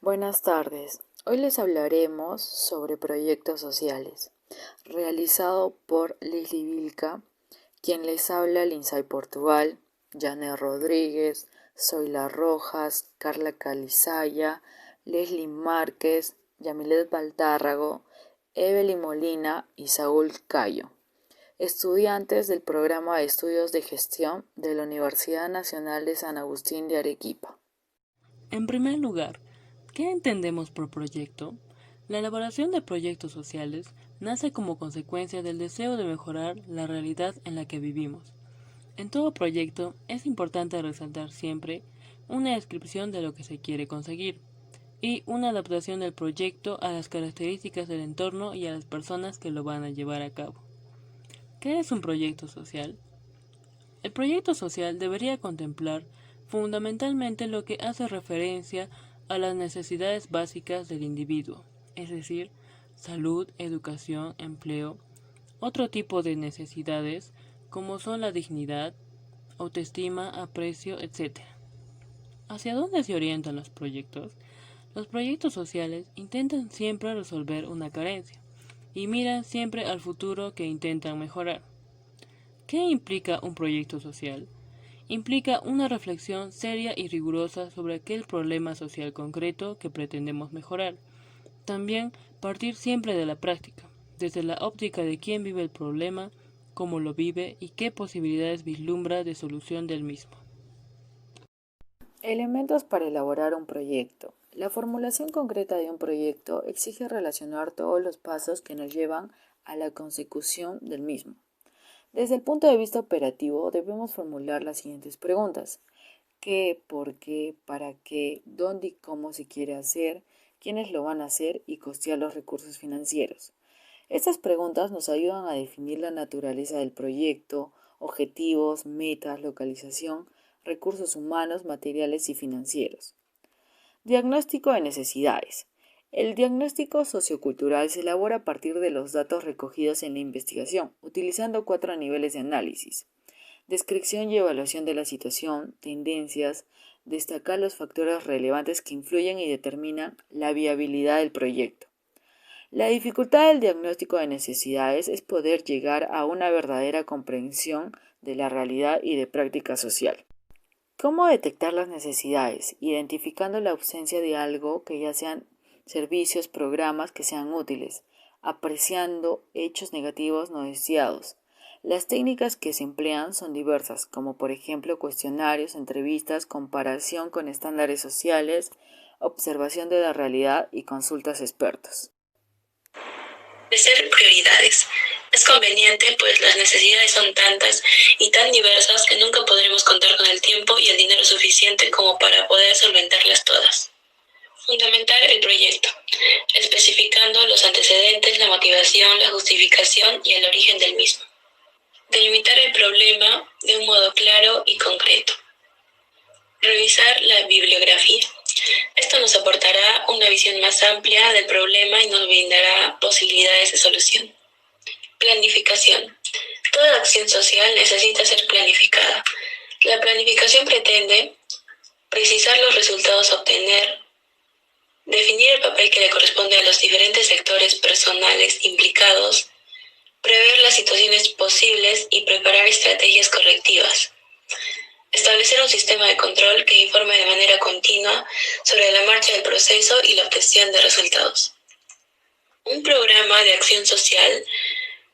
Buenas tardes. Hoy les hablaremos sobre proyectos sociales, realizado por Leslie Vilca, quien les habla Linsay Portugal, Janet Rodríguez, Zoila Rojas, Carla Calizaya, Leslie Márquez, Yamilet Baltárrago, Evelyn Molina y Saúl Cayo, estudiantes del programa de estudios de gestión de la Universidad Nacional de San Agustín de Arequipa. En primer lugar, ¿qué entendemos por proyecto? La elaboración de proyectos sociales nace como consecuencia del deseo de mejorar la realidad en la que vivimos. En todo proyecto es importante resaltar siempre una descripción de lo que se quiere conseguir y una adaptación del proyecto a las características del entorno y a las personas que lo van a llevar a cabo. ¿Qué es un proyecto social? El proyecto social debería contemplar fundamentalmente lo que hace referencia a las necesidades básicas del individuo, es decir, salud, educación, empleo, otro tipo de necesidades como son la dignidad, autoestima, aprecio, etc. ¿Hacia dónde se orientan los proyectos? Los proyectos sociales intentan siempre resolver una carencia y miran siempre al futuro que intentan mejorar. ¿Qué implica un proyecto social? Implica una reflexión seria y rigurosa sobre aquel problema social concreto que pretendemos mejorar. También partir siempre de la práctica, desde la óptica de quién vive el problema, cómo lo vive y qué posibilidades vislumbra de solución del mismo. Elementos para elaborar un proyecto. La formulación concreta de un proyecto exige relacionar todos los pasos que nos llevan a la consecución del mismo. Desde el punto de vista operativo debemos formular las siguientes preguntas: ¿qué, por qué, para qué, dónde y cómo se quiere hacer, quiénes lo van a hacer y costear los recursos financieros? Estas preguntas nos ayudan a definir la naturaleza del proyecto, objetivos, metas, localización, recursos humanos, materiales y financieros. Diagnóstico de necesidades. El diagnóstico sociocultural se elabora a partir de los datos recogidos en la investigación, utilizando 4 niveles de análisis: descripción y evaluación de la situación, tendencias, destacar los factores relevantes que influyen y determinan la viabilidad del proyecto. La dificultad del diagnóstico de necesidades es poder llegar a una verdadera comprensión de la realidad y de práctica social. ¿Cómo detectar las necesidades? Identificando la ausencia de algo, que ya sean servicios, programas que sean útiles, apreciando hechos negativos no deseados. Las técnicas que se emplean son diversas, como por ejemplo cuestionarios, entrevistas, comparación con estándares sociales, observación de la realidad y consultas a expertos. Establecer prioridades. Es conveniente, pues las necesidades son tantas y tan diversas que nunca podremos contar con el tiempo y el dinero suficiente como para poder solventarlas todas. Fundamentar el proyecto, especificando los antecedentes, la motivación, la justificación y el origen del mismo. Delimitar el problema de un modo claro y concreto. Revisar la bibliografía. Esto nos aportará una visión más amplia del problema y nos brindará posibilidades de solución. Planificación. Toda acción social necesita ser planificada. La planificación pretende precisar los resultados a obtener, definir el papel que le corresponde a los diferentes sectores personales implicados, prever las situaciones posibles y preparar estrategias correctivas. Establecer un sistema de control que informe de manera continua sobre la marcha del proceso y la obtención de resultados. Un programa de acción social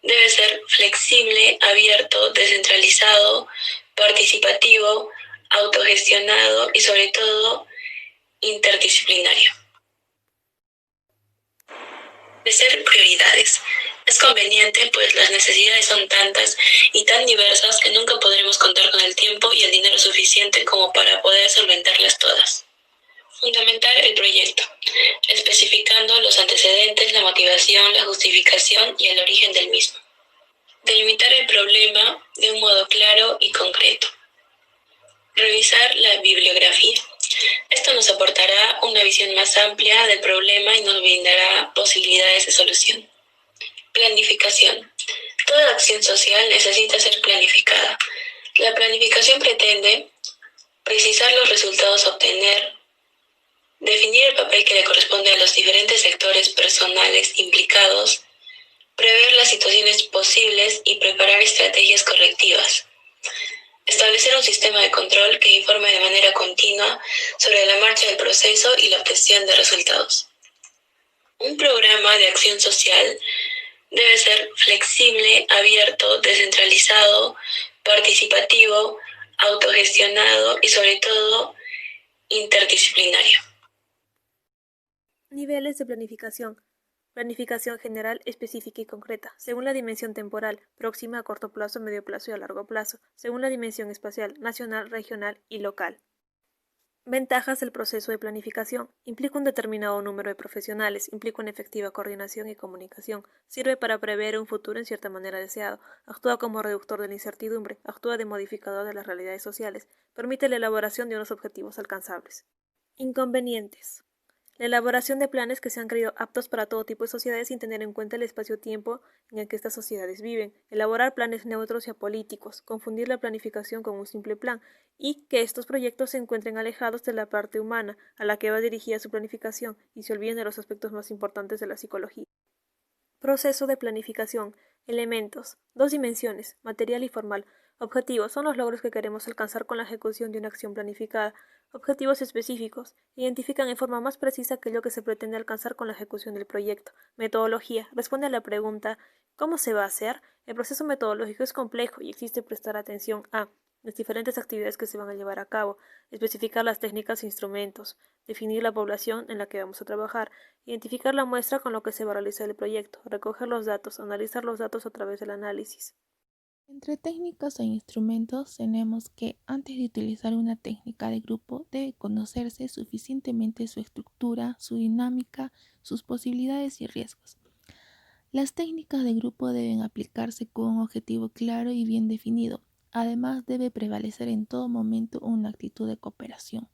debe ser flexible, abierto, descentralizado, participativo, autogestionado y sobre todo interdisciplinario. Establecer prioridades. Es conveniente, pues las necesidades son tantas y tan diversas que nunca podremos contar con el tiempo y el dinero suficiente como para poder solventarlas todas. Fundamentar el proyecto, especificando los antecedentes, la motivación, la justificación y el origen del mismo. Delimitar el problema de un modo claro y concreto. Revisar la bibliografía. Esto nos aportará una visión más amplia del problema y nos brindará posibilidades de solución. Planificación. Toda acción social necesita ser planificada. La planificación pretende precisar los resultados a obtener, definir el papel que le corresponde a los diferentes sectores personales implicados, prever las situaciones posibles y preparar estrategias correctivas. Establecer un sistema de control que informe de manera continua sobre la marcha del proceso y la obtención de resultados. Un programa de acción social debe ser flexible, abierto, descentralizado, participativo, autogestionado y sobre todo interdisciplinario. Niveles de planificación. Planificación general, específica y concreta, según la dimensión temporal, próxima, a corto plazo, medio plazo y a largo plazo, según la dimensión espacial, nacional, regional y local. Ventajas del proceso de planificación. Implica un determinado número de profesionales, implica una efectiva coordinación y comunicación, sirve para prever un futuro en cierta manera deseado, actúa como reductor de la incertidumbre, actúa de modificador de las realidades sociales, permite la elaboración de unos objetivos alcanzables. Inconvenientes. La elaboración de planes que sean creído aptos para todo tipo de sociedades sin tener en cuenta el espacio-tiempo en el que estas sociedades viven. Elaborar planes neutros y apolíticos. Confundir la planificación con un simple plan. Y que estos proyectos se encuentren alejados de la parte humana a la que va dirigida su planificación y se olviden de los aspectos más importantes de la psicología. Proceso de planificación. Elementos. 2 dimensiones, material y formal. Objetivos son los logros que queremos alcanzar con la ejecución de una acción planificada. Objetivos específicos. Identifican en forma más precisa aquello que se pretende alcanzar con la ejecución del proyecto. Metodología. Responde a la pregunta ¿cómo se va a hacer? El proceso metodológico es complejo y existe prestar atención a las diferentes actividades que se van a llevar a cabo, especificar las técnicas e instrumentos, definir la población en la que vamos a trabajar, identificar la muestra con lo que se va a realizar el proyecto, recoger los datos, analizar los datos a través del análisis. Entre técnicas e instrumentos tenemos que antes de utilizar una técnica de grupo debe conocerse suficientemente su estructura, su dinámica, sus posibilidades y riesgos. Las técnicas de grupo deben aplicarse con un objetivo claro y bien definido. Además, debe prevalecer en todo momento una actitud de cooperación.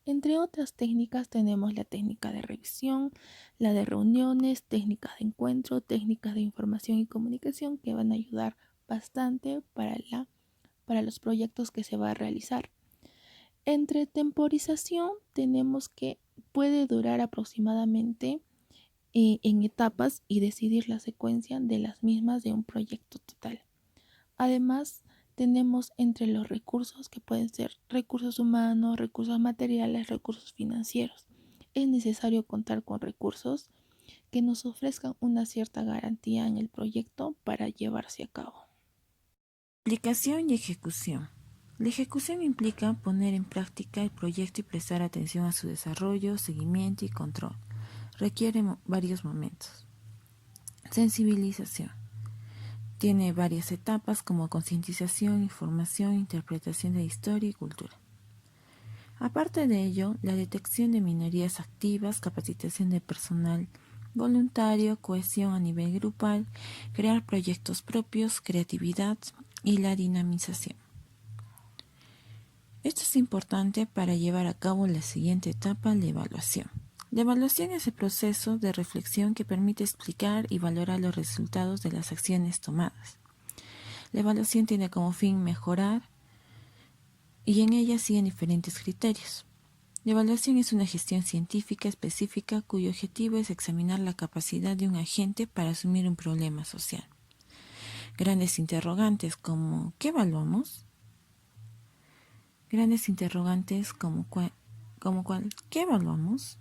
Entre otras técnicas tenemos la técnica de revisión, la de reuniones, técnicas de encuentro, técnicas de información y comunicación que van a ayudar bastante para los proyectos que se va a realizar. Entre temporización tenemos que puede durar aproximadamente en etapas y decidir la secuencia de las mismas de un proyecto total. Además, tenemos entre los recursos que pueden ser recursos humanos, recursos materiales, recursos financieros. Es necesario contar con recursos que nos ofrezcan una cierta garantía en el proyecto para llevarse a cabo. Aplicación y ejecución. La ejecución implica poner en práctica el proyecto y prestar atención a su desarrollo, seguimiento y control. Requiere varios momentos. Sensibilización. Tiene varias etapas como concientización, información, interpretación de historia y cultura. Aparte de ello, la detección de minorías activas, capacitación de personal voluntario, cohesión a nivel grupal, crear proyectos propios, creatividad y la dinamización. Esto es importante para llevar a cabo la siguiente etapa, la evaluación. La evaluación es el proceso de reflexión que permite explicar y valorar los resultados de las acciones tomadas. La evaluación tiene como fin mejorar y en ella siguen diferentes criterios. La evaluación es una gestión científica específica cuyo objetivo es examinar la capacidad de un agente para asumir un problema social. Grandes interrogantes como ¿qué evaluamos? Grandes interrogantes como ¿cuál? ¿Qué evaluamos?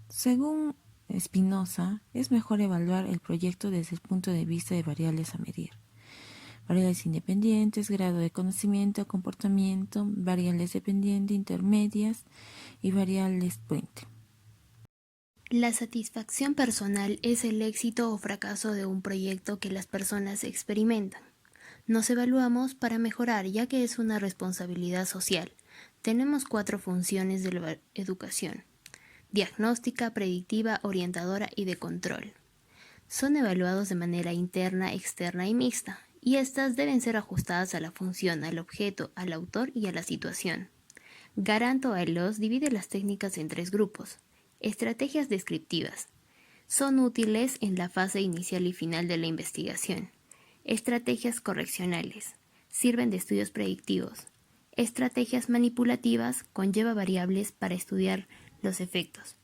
Según Spinoza, es mejor evaluar el proyecto desde el punto de vista de variables a medir. Variables independientes, grado de conocimiento, comportamiento, variables dependientes, intermedias y variables puente. La satisfacción personal es el éxito o fracaso de un proyecto que las personas experimentan. Nos evaluamos para mejorar, ya que es una responsabilidad social. Tenemos 4 funciones de la educación: diagnóstica, predictiva, orientadora y de control. Son evaluados de manera interna, externa y mixta, y estas deben ser ajustadas a la función, al objeto, al autor y a la situación. Garanto los divide las técnicas en 3 grupos. Estrategias descriptivas. Son útiles en la fase inicial y final de la investigación. Estrategias correccionales. Sirven de estudios predictivos. Estrategias manipulativas. Conlleva variables para estudiar los efectos.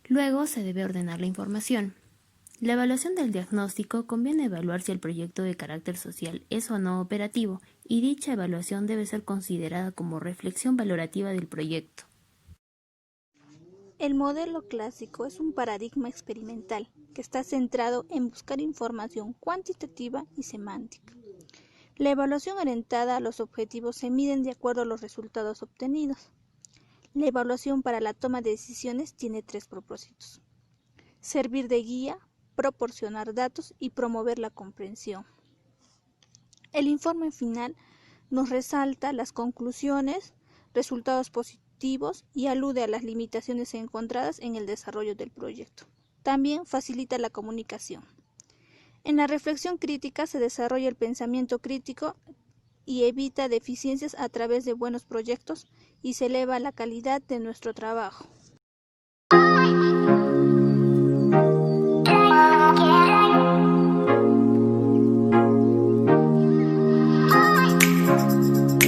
Luego se debe ordenar la información. La evaluación del diagnóstico conviene evaluar si el proyecto de carácter social es o no operativo, y dicha evaluación debe ser considerada como reflexión valorativa del proyecto. El modelo clásico es un paradigma experimental que está centrado en buscar información cuantitativa y semántica. La evaluación orientada a los objetivos se miden de acuerdo a los resultados obtenidos. La evaluación para la toma de decisiones tiene 3 propósitos: servir de guía, proporcionar datos y promover la comprensión. El informe final nos resalta las conclusiones, resultados positivos y alude a las limitaciones encontradas en el desarrollo del proyecto. También facilita la comunicación. En la reflexión crítica se desarrolla el pensamiento crítico y evita deficiencias a través de buenos proyectos y se eleva la calidad de nuestro trabajo.